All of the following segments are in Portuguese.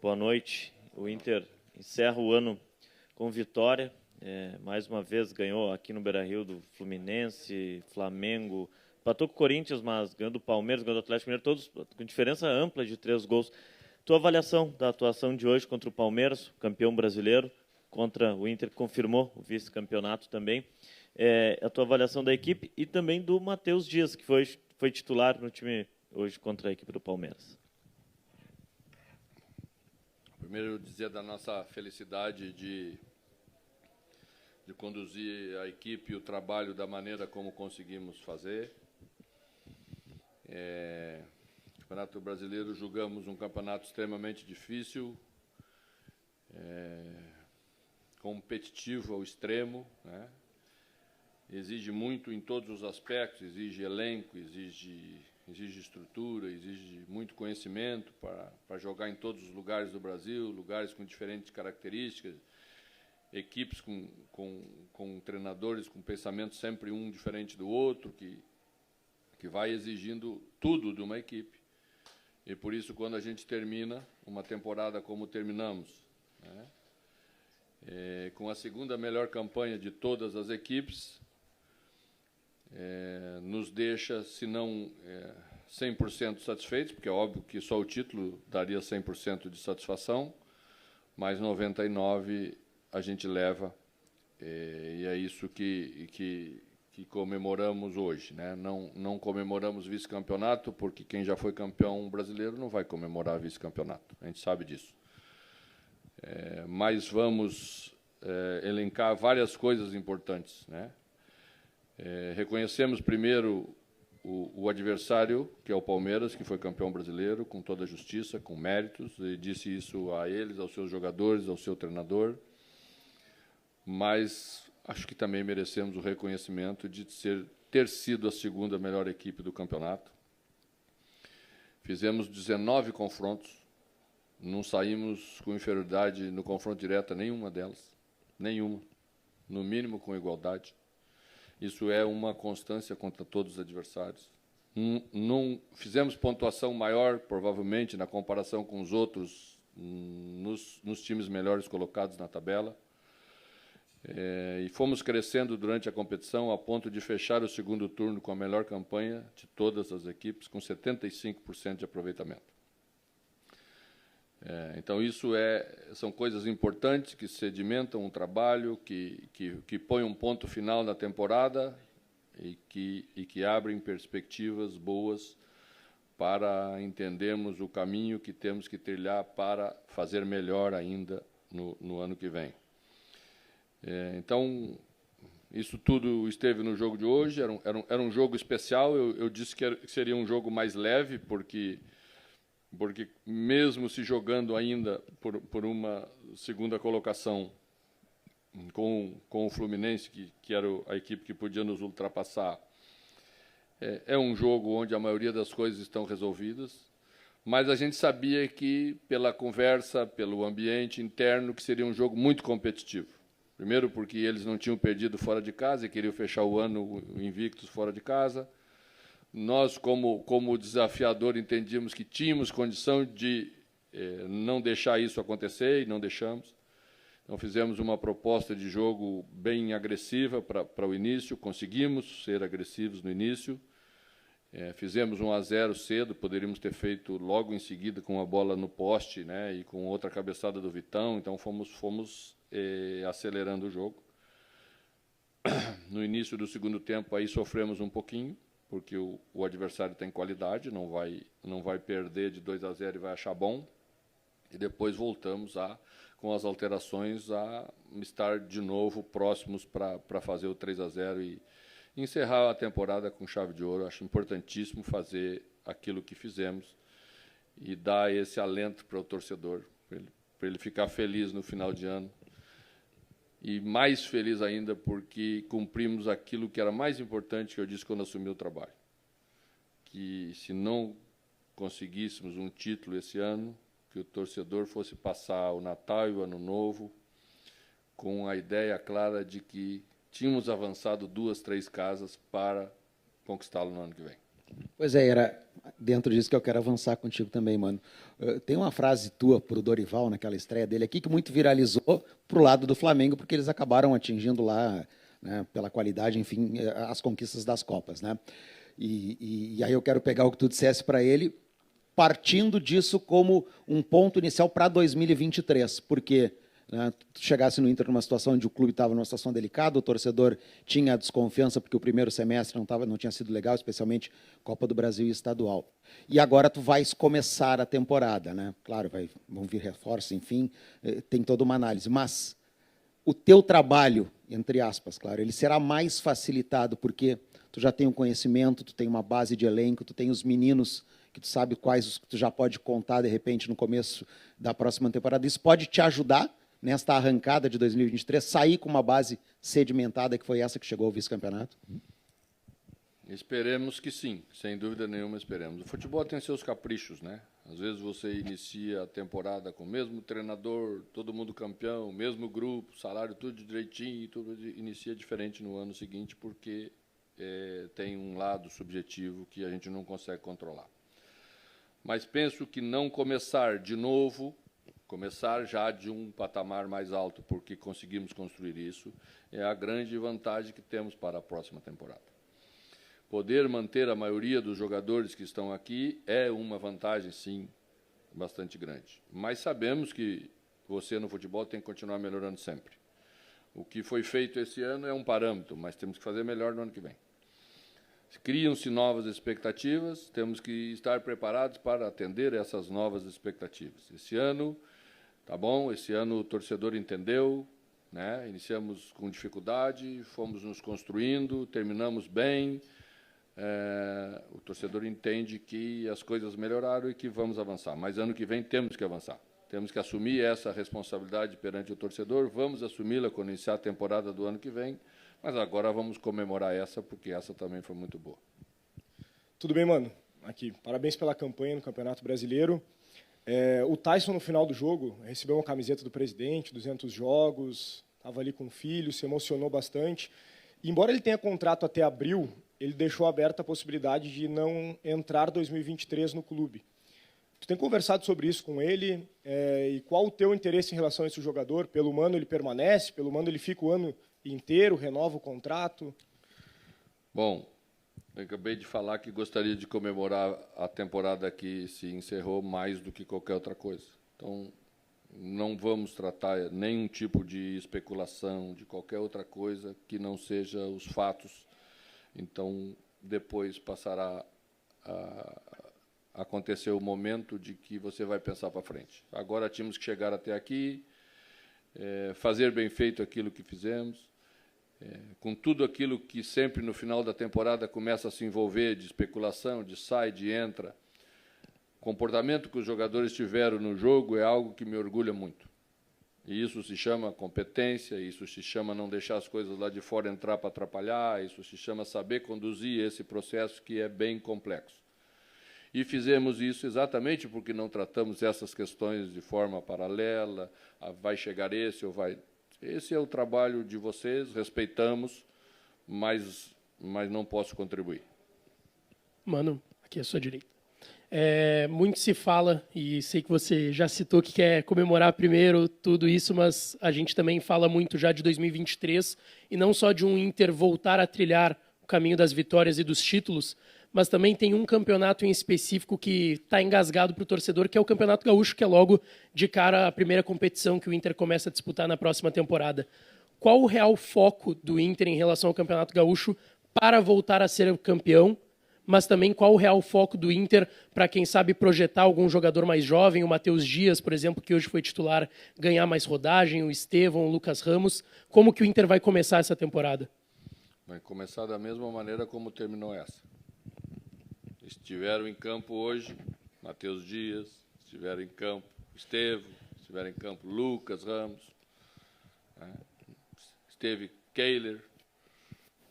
boa noite. O Inter encerra o ano com vitória. Mais uma vez ganhou aqui no Beira-Rio do Fluminense, Flamengo, empatou com o Corinthians, mas ganhou do Palmeiras, ganhou do Atlético Mineiro, todos com diferença ampla de 3 gols. Tua avaliação da atuação de hoje contra o Palmeiras, campeão brasileiro, contra o Inter, que confirmou o vice-campeonato também. A tua avaliação da equipe e também do Matheus Dias, que foi titular no time hoje contra a equipe do Palmeiras. Primeiro, dizer da nossa felicidade de conduzir a equipe e o trabalho da maneira como conseguimos fazer. Campeonato Brasileiro, julgamos um campeonato extremamente difícil, competitivo ao extremo, né? Exige muito em todos os aspectos, exige elenco, exige estrutura, exige muito conhecimento para jogar em todos os lugares do Brasil, lugares com diferentes características, equipes com treinadores com pensamento sempre um diferente do outro, que vai exigindo tudo de uma equipe. E por isso, quando a gente termina uma temporada como terminamos, né, com a segunda melhor campanha de todas as equipes, nos deixa, se não 100% satisfeitos, porque é óbvio que só o título daria 100% de satisfação, mas 99% a gente leva, e é isso que comemoramos hoje, né? Não comemoramos vice-campeonato, porque quem já foi campeão brasileiro não vai comemorar vice-campeonato, a gente sabe disso. Mas vamos elencar várias coisas importantes, né? Reconhecemos primeiro o adversário, que é o Palmeiras, que foi campeão brasileiro, com toda a justiça, com méritos, e disse isso a eles, aos seus jogadores, ao seu treinador, mas acho que também merecemos o reconhecimento de ter sido a segunda melhor equipe do campeonato. Fizemos 19 confrontos, não saímos com inferioridade no confronto direto nenhuma delas, nenhuma, no mínimo com igualdade. Isso é uma constância contra todos os adversários. Não fizemos pontuação maior, provavelmente, na comparação com os outros, nos times melhores colocados na tabela. E fomos crescendo durante a competição a ponto de fechar o segundo turno com a melhor campanha de todas as equipes, com 75% de aproveitamento. Então, isso são coisas importantes que sedimentam um trabalho, que põem um ponto final na temporada e que abrem perspectivas boas para entendermos o caminho que temos que trilhar para fazer melhor ainda no ano que vem. Então, isso tudo esteve no jogo de hoje. Era um jogo especial. Eu disse que seria um jogo mais leve, porque mesmo se jogando ainda por uma segunda colocação com o Fluminense, que era a equipe que podia nos ultrapassar, é um jogo onde a maioria das coisas estão resolvidas, mas a gente sabia que, pela conversa, pelo ambiente interno, que seria um jogo muito competitivo. Primeiro, porque eles não tinham perdido fora de casa e queriam fechar o ano invictos fora de casa. Nós, como desafiador, entendíamos que tínhamos condição de não deixar isso acontecer, e não deixamos. Então, fizemos uma proposta de jogo bem agressiva para o início, conseguimos ser agressivos no início. Fizemos 1-0 cedo, poderíamos ter feito logo em seguida com a bola no poste, né, e com outra cabeçada do Vitão, então fomos acelerando o jogo. No início do segundo tempo, aí sofremos um pouquinho, porque o adversário tem qualidade, não vai perder de 2-0 e vai achar bom. E depois voltamos, com as alterações, a estar de novo próximos para fazer o 3-0 e encerrar a temporada com chave de ouro. Acho importantíssimo fazer aquilo que fizemos e dar esse alento para o torcedor, para ele ficar feliz no final de ano. E mais feliz ainda porque cumprimos aquilo que era mais importante que eu disse quando assumi o trabalho. Que, se não conseguíssemos um título esse ano, que o torcedor fosse passar o Natal e o Ano Novo com a ideia clara de que tínhamos avançado 2, 3 casas para conquistá-lo no ano que vem. Pois é, era dentro disso que eu quero avançar contigo também, mano. Tem uma frase tua pro Dorival, naquela estreia dele aqui, que muito viralizou pro lado do Flamengo, porque eles acabaram atingindo lá, né, pela qualidade, enfim, as conquistas das Copas, né? E aí eu quero pegar o que tu dissesse para ele, partindo disso como um ponto inicial para 2023, porque, né, tu chegasse no Inter numa situação onde o clube estava numa situação delicada, o torcedor tinha desconfiança porque o primeiro semestre não tinha sido legal, especialmente Copa do Brasil e estadual. E agora tu vais começar a temporada, né? Claro, vão vir reforços, enfim, tem toda uma análise, mas o teu trabalho, entre aspas, claro, ele será mais facilitado porque tu já tem um conhecimento, tu tem uma base de elenco, tu tem os meninos que tu sabe quais os que tu já pode contar, de repente, no começo da próxima temporada. Isso pode te ajudar nesta arrancada de 2023, sair com uma base sedimentada, que foi essa que chegou ao vice-campeonato? Esperemos que sim, sem dúvida nenhuma esperemos. O futebol tem seus caprichos, né? Às vezes você inicia a temporada com o mesmo treinador, todo mundo campeão, mesmo grupo, salário tudo direitinho, e tudo inicia diferente no ano seguinte, porque tem um lado subjetivo que a gente não consegue controlar. Mas penso que não começar de novo, começar já de um patamar mais alto, porque conseguimos construir isso, é a grande vantagem que temos para a próxima temporada. Poder manter a maioria dos jogadores que estão aqui é uma vantagem, sim, bastante grande. Mas sabemos que você, no futebol, tem que continuar melhorando sempre. O que foi feito esse ano é um parâmetro, mas temos que fazer melhor no ano que vem. Criam-se novas expectativas, temos que estar preparados para atender essas novas expectativas. Esse ano, tá bom, esse ano o torcedor entendeu, né? Iniciamos com dificuldade, fomos nos construindo, terminamos bem. O torcedor entende que as coisas melhoraram e que vamos avançar. Mas ano que vem temos que avançar. Temos que assumir essa responsabilidade perante o torcedor, vamos assumi-la quando iniciar a temporada do ano que vem, mas agora vamos comemorar essa, porque essa também foi muito boa. Tudo bem, mano? Aqui, parabéns pela campanha no Campeonato Brasileiro. O Tyson, no final do jogo, recebeu uma camiseta do presidente, 200 jogos, estava ali com o filho, se emocionou bastante. E, embora ele tenha contrato até abril, ele deixou aberta a possibilidade de não entrar 2023 no clube. Tu tem conversado sobre isso com ele? E qual o teu interesse em relação a esse jogador? Pelo Mano ele permanece? Pelo Mano ele fica o ano inteiro, renova o contrato? Bom, eu acabei de falar que gostaria de comemorar a temporada que se encerrou mais do que qualquer outra coisa. Então, não vamos tratar nenhum tipo de especulação, de qualquer outra coisa que não seja os fatos. Então, depois passará a acontecer o momento de que você vai pensar para frente. Agora tínhamos que chegar até aqui, fazer bem feito aquilo que fizemos, com tudo aquilo que sempre no final da temporada começa a se envolver de especulação, de sai, de entra. O comportamento que os jogadores tiveram no jogo é algo que me orgulha muito. E isso se chama competência, isso se chama não deixar as coisas lá de fora entrar para atrapalhar, isso se chama saber conduzir esse processo que é bem complexo. E fizemos isso exatamente porque não tratamos essas questões de forma paralela, vai chegar esse ou vai... Esse é o trabalho de vocês, respeitamos, mas não posso contribuir. Mano, aqui é a sua direita. Muito se fala, e sei que você já citou que quer comemorar primeiro tudo isso, mas a gente também fala muito já de 2023, e não só de um Inter voltar a trilhar o caminho das vitórias e dos títulos, mas também tem um campeonato em específico que está engasgado para o torcedor, que é o Campeonato Gaúcho, que é logo de cara a primeira competição que o Inter começa a disputar na próxima temporada. Qual o real foco do Inter em relação ao Campeonato Gaúcho para voltar a ser campeão, mas também qual o real foco do Inter para, quem sabe, projetar algum jogador mais jovem, o Matheus Dias, por exemplo, que hoje foi titular, ganhar mais rodagem, o Estevão, o Lucas Ramos. Como que o Inter vai começar essa temporada? Vai começar da mesma maneira como terminou essa. Estiveram em campo hoje Matheus Dias, estiveram em campo Estevão, estiveram em campo Lucas Ramos, né? Esteve Kehler,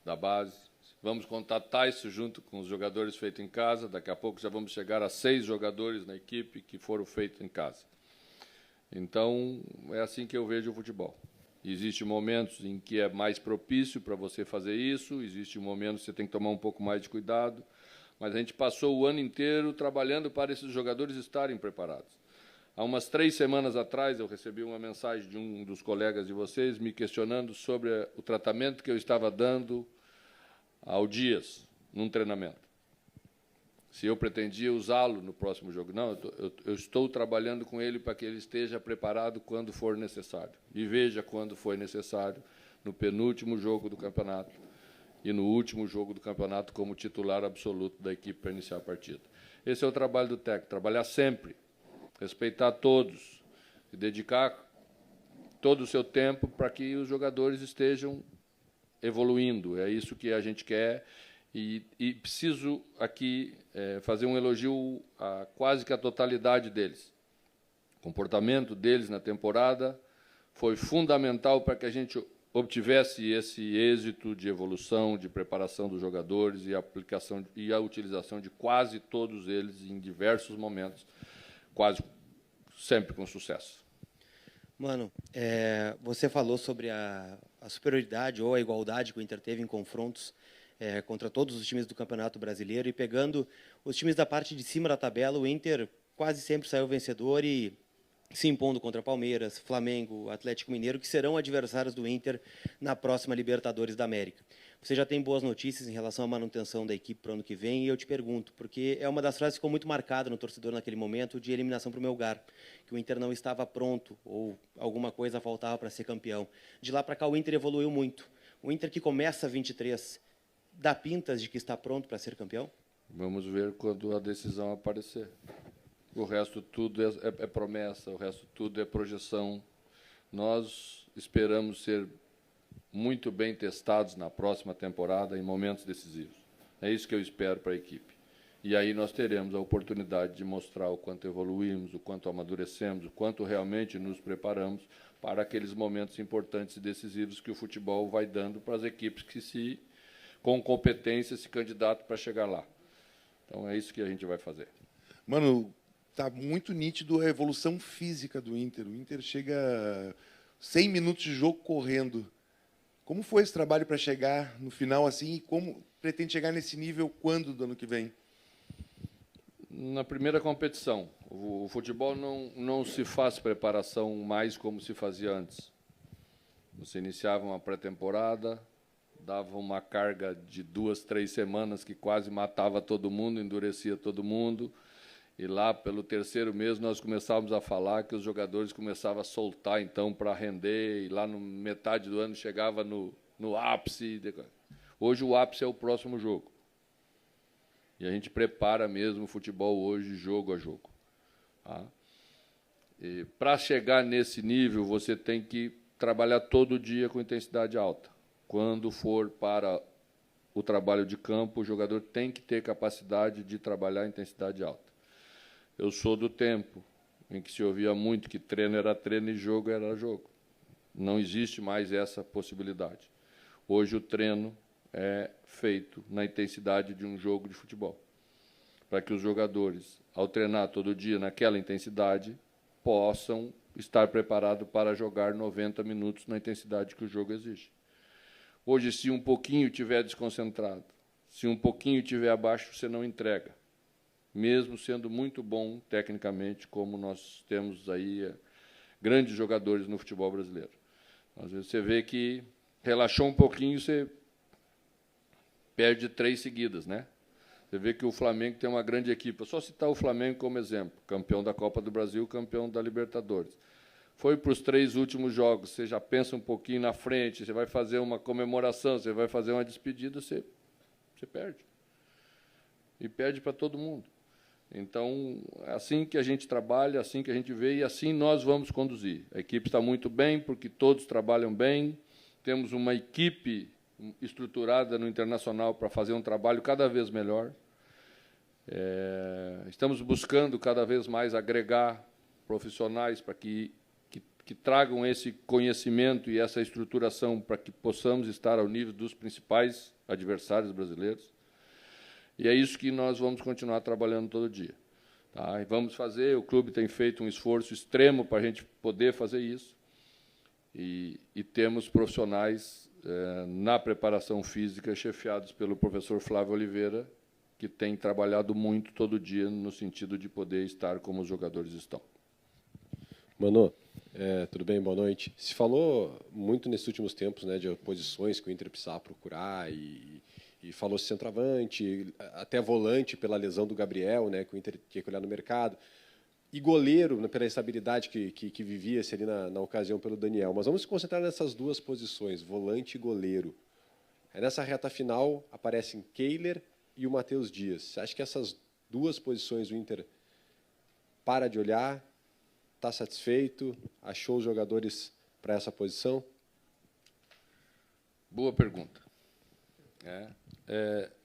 da base. Vamos contar Tyson junto com os jogadores feitos em casa. Daqui a pouco já vamos chegar a 6 jogadores na equipe que foram feitos em casa. Então, é assim que eu vejo o futebol. Existem momentos em que é mais propício para você fazer isso, existem momentos que você tem que tomar um pouco mais de cuidado, mas a gente passou o ano inteiro trabalhando para esses jogadores estarem preparados. Há umas 3 semanas atrás, eu recebi uma mensagem de um dos colegas de vocês me questionando sobre o tratamento que eu estava dando ao Dias, num treinamento. Se eu pretendia usá-lo no próximo jogo. Não, eu estou trabalhando com ele para que ele esteja preparado quando for necessário. E veja quando foi necessário, no penúltimo jogo do campeonato e no último jogo do campeonato como titular absoluto da equipe para iniciar a partida. Esse é o trabalho do técnico, trabalhar sempre, respeitar todos e dedicar todo o seu tempo para que os jogadores estejam evoluindo. É isso que a gente quer. E preciso aqui fazer um elogio a quase que a totalidade deles. O comportamento deles na temporada foi fundamental para que a gente obtivesse esse êxito de evolução, de preparação dos jogadores e a aplicação e a utilização de quase todos eles em diversos momentos, quase sempre com sucesso. Mano, você falou sobre a superioridade ou a igualdade que o Inter teve em confrontos contra todos os times do Campeonato Brasileiro, e pegando os times da parte de cima da tabela, o Inter quase sempre saiu vencedor e se impondo contra Palmeiras, Flamengo, Atlético Mineiro, que serão adversários do Inter na próxima Libertadores da América. Você já tem boas notícias em relação à manutenção da equipe para o ano que vem, e eu te pergunto, porque é uma das frases que ficou muito marcada no torcedor naquele momento de eliminação para o Melgar, que o Inter não estava pronto ou alguma coisa faltava para ser campeão. De lá para cá o Inter evoluiu muito. O Inter que começa 23 dá pintas de que está pronto para ser campeão? Vamos ver quando a decisão aparecer. O resto tudo é promessa, o resto tudo é projeção. Nós esperamos ser muito bem testados na próxima temporada em momentos decisivos. É isso que eu espero para a equipe. E aí nós teremos a oportunidade de mostrar o quanto evoluímos, o quanto amadurecemos, o quanto realmente nos preparamos para aqueles momentos importantes e decisivos que o futebol vai dando para as equipes que com competência se candidatam para chegar lá. Então é isso que a gente vai fazer. Mano, tá muito nítido a evolução física do Inter. O Inter chega 100 minutos de jogo correndo. Como foi esse trabalho para chegar no final assim, e como pretende chegar nesse nível quando do ano que vem? Na primeira competição. O futebol não se faz preparação mais como se fazia antes. Você iniciava uma pré-temporada, dava uma carga de 2, 3 semanas que quase matava todo mundo, endurecia todo mundo. E lá, pelo 3º mês, nós começávamos a falar que os jogadores começavam a soltar, então, para render. E lá, no metade do ano, chegava no ápice. Hoje, o ápice é o próximo jogo. E a gente prepara mesmo o futebol hoje, jogo a jogo. Tá? E para chegar nesse nível, você tem que trabalhar todo dia com intensidade alta. Quando for para o trabalho de campo, o jogador tem que ter capacidade de trabalhar em intensidade alta. Eu sou do tempo em que se ouvia muito que treino era treino e jogo era jogo. Não existe mais essa possibilidade. Hoje o treino é feito na intensidade de um jogo de futebol, para que os jogadores, ao treinar todo dia naquela intensidade, possam estar preparados para jogar 90 minutos na intensidade que o jogo exige. Hoje, se um pouquinho estiver desconcentrado, se um pouquinho estiver abaixo, você não entrega, mesmo sendo muito bom tecnicamente, como nós temos aí grandes jogadores no futebol brasileiro. Às vezes você vê que relaxou um pouquinho, você perde 3 seguidas, né? Você vê que o Flamengo tem uma grande equipe. Eu só citar o Flamengo como exemplo, campeão da Copa do Brasil, campeão da Libertadores. Foi para os 3 últimos jogos, você já pensa um pouquinho na frente, você vai fazer uma comemoração, você vai fazer uma despedida, você perde. E perde para todo mundo. Então, é assim que a gente trabalha, assim que a gente vê, e assim nós vamos conduzir. A equipe está muito bem, porque todos trabalham bem, temos uma equipe estruturada no Internacional para fazer um trabalho cada vez melhor. Estamos buscando cada vez mais agregar profissionais para que tragam esse conhecimento e essa estruturação para que possamos estar ao nível dos principais adversários brasileiros. E é isso que nós vamos continuar trabalhando todo dia. Tá? E vamos fazer, o clube tem feito um esforço extremo para a gente poder fazer isso. E temos profissionais na preparação física chefiados pelo professor Flávio Oliveira, que tem trabalhado muito todo dia no sentido de poder estar como os jogadores estão. Mano, tudo bem? Boa noite. Se falou muito nesses últimos tempos, né, de posições que o Inter precisava procurar e falou centroavante, até volante pela lesão do Gabriel, né, que o Inter tinha que olhar no mercado, e goleiro, né, pela instabilidade que vivia-se ali na ocasião pelo Daniel. Mas vamos se concentrar nessas duas posições, volante e goleiro. Nessa reta final aparecem Kehler e o Matheus Dias. Você acha que essas duas posições o Inter para de olhar, está satisfeito, achou os jogadores para essa posição? Boa pergunta.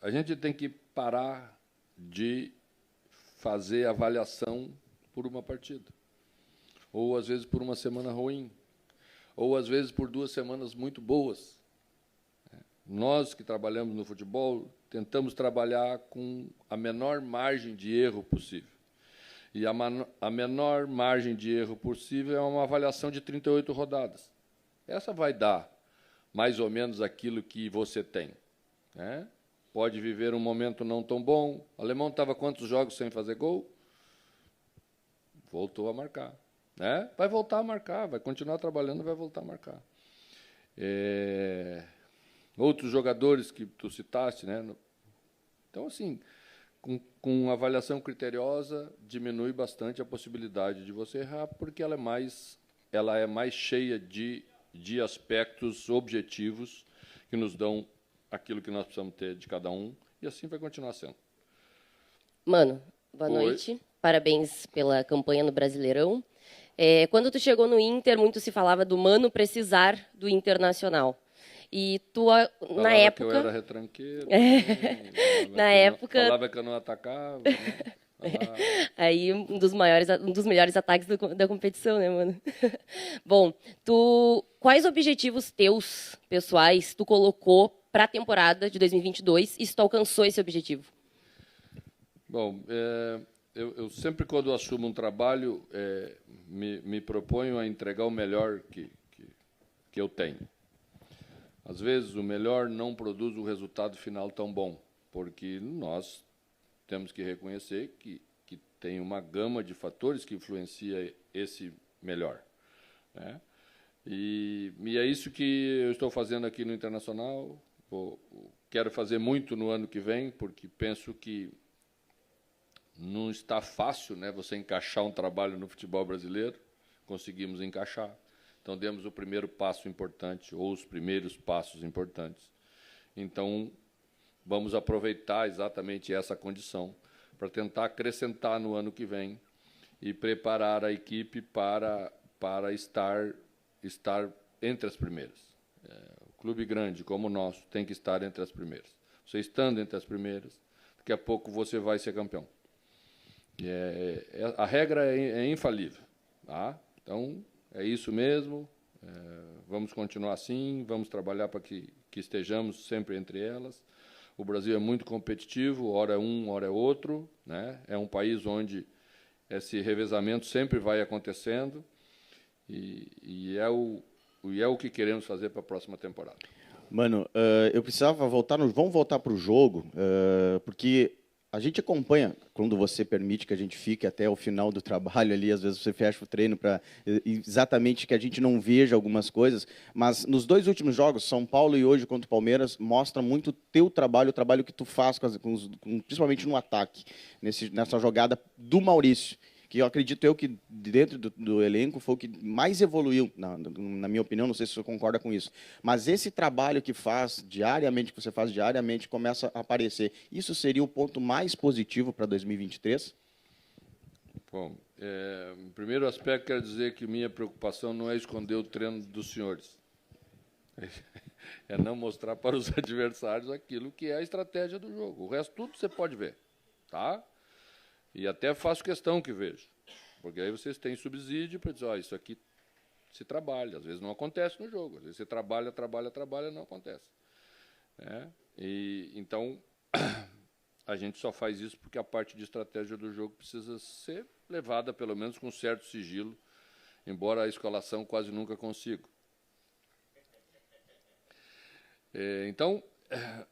A gente tem que parar de fazer avaliação por uma partida, ou às vezes por uma semana ruim, ou às vezes por 2 semanas muito boas. Nós que trabalhamos no futebol tentamos trabalhar com a menor margem de erro possível. E a menor margem de erro possível é uma avaliação de 38 rodadas. Essa vai dar mais ou menos aquilo que você tem. Né? Pode viver um momento não tão bom. O alemão estava quantos jogos sem fazer gol? Voltou a marcar. Né? Vai voltar a marcar, vai continuar trabalhando, vai voltar a marcar. Outros jogadores que tu citaste, né? Então, assim, com avaliação criteriosa, diminui bastante a possibilidade de você errar, porque ela é mais cheia de aspectos objetivos que nos dão aquilo que nós precisamos ter de cada um, e assim vai continuar sendo. Mano, boa noite. Parabéns pela campanha no Brasileirão. Quando tu chegou no Inter, muito se falava do Mano precisar do Internacional. E tu, na época... que eu era retranqueiro. Na época... Falava que eu não atacava. Né? Aí, um dos melhores ataques da competição, né, mano? Bom, quais objetivos teus, pessoais, tu colocou para a temporada de 2022 e se tu alcançou esse objetivo? Bom, eu sempre, quando assumo um trabalho, me proponho a entregar o melhor que eu tenho. Às vezes, o melhor não produz o resultado final tão bom, porque nós temos que reconhecer que tem uma gama de fatores que influencia esse melhor. Né? E é isso que eu estou fazendo aqui no Internacional. Quero fazer muito no ano que vem, porque penso que não está fácil, né, você encaixar um trabalho no futebol brasileiro. Conseguimos encaixar. Então, demos o primeiro passo importante, ou os primeiros passos importantes. Então, vamos aproveitar exatamente essa condição para tentar acrescentar no ano que vem e preparar a equipe para estar entre as primeiras. O clube grande, como o nosso, tem que estar entre as primeiras. Você estando entre as primeiras, daqui a pouco você vai ser campeão. A regra é infalível. Tá? Então, é isso mesmo, vamos continuar assim, vamos trabalhar para que estejamos sempre entre elas. O Brasil é muito competitivo, hora é um, hora é outro. Né? É um país onde esse revezamento sempre vai acontecendo e é o que queremos fazer para a próxima temporada. Mano, eu precisava voltar vamos voltar para o jogo, porque a gente acompanha, quando você permite que a gente fique até o final do trabalho ali, às vezes você fecha o treino para exatamente que a gente não veja algumas coisas, mas nos 2 últimos jogos, São Paulo e hoje contra o Palmeiras, mostra muito o teu trabalho, o trabalho que tu faz, principalmente no ataque, nessa jogada do Maurício, que eu acredito que dentro do elenco foi o que mais evoluiu, na minha opinião, não sei se você concorda com isso, mas esse trabalho que você faz diariamente, começa a aparecer. Isso seria o ponto mais positivo para 2023? Bom, em primeiro aspecto, quero dizer que minha preocupação não é esconder o treino dos senhores. É não mostrar para os adversários aquilo que é a estratégia do jogo. O resto tudo você pode ver. Tá? E até faço questão que vejo, porque aí vocês têm subsídio para dizer, isso aqui se trabalha, às vezes não acontece no jogo, às vezes você trabalha, não acontece. Então, a gente só faz isso porque a parte de estratégia do jogo precisa ser levada, pelo menos, com certo sigilo, embora a escalação quase nunca consiga. Então,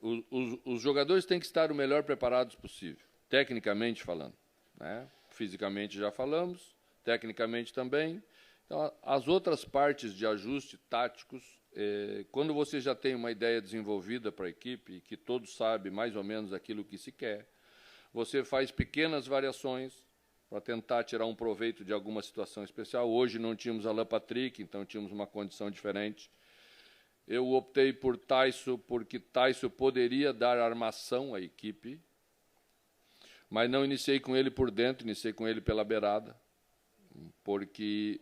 os jogadores têm que estar o melhor preparados possível, tecnicamente falando, né? Fisicamente já falamos, tecnicamente também. Então, as outras partes de ajuste táticos, quando você já tem uma ideia desenvolvida para a equipe, e que todos sabem mais ou menos aquilo que se quer, você faz pequenas variações para tentar tirar um proveito de alguma situação especial. Hoje não tínhamos Alan Patrick, então tínhamos uma condição diferente. Eu optei por Taisso, porque Taisso poderia dar armação à equipe, mas não iniciei com ele por dentro, iniciei com ele pela beirada, porque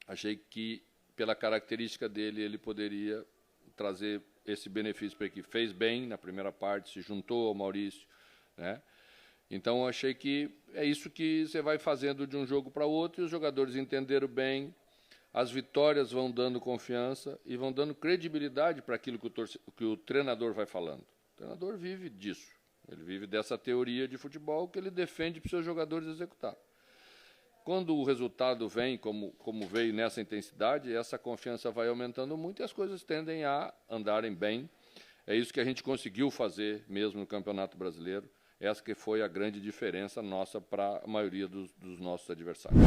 achei que, pela característica dele, ele poderia trazer esse benefício para a equipe. Fez bem na primeira parte, se juntou ao Maurício, né? Então, achei que é isso que você vai fazendo de um jogo para outro, e os jogadores entenderam bem, as vitórias vão dando confiança e vão dando credibilidade para aquilo que o treinador vai falando. O treinador vive disso, ele vive dessa teoria de futebol que ele defende para os seus jogadores executar. Quando o resultado vem, como veio nessa intensidade, essa confiança vai aumentando muito e as coisas tendem a andarem bem. É isso que a gente conseguiu fazer mesmo no Campeonato Brasileiro. Essa que foi a grande diferença nossa para a maioria dos nossos adversários.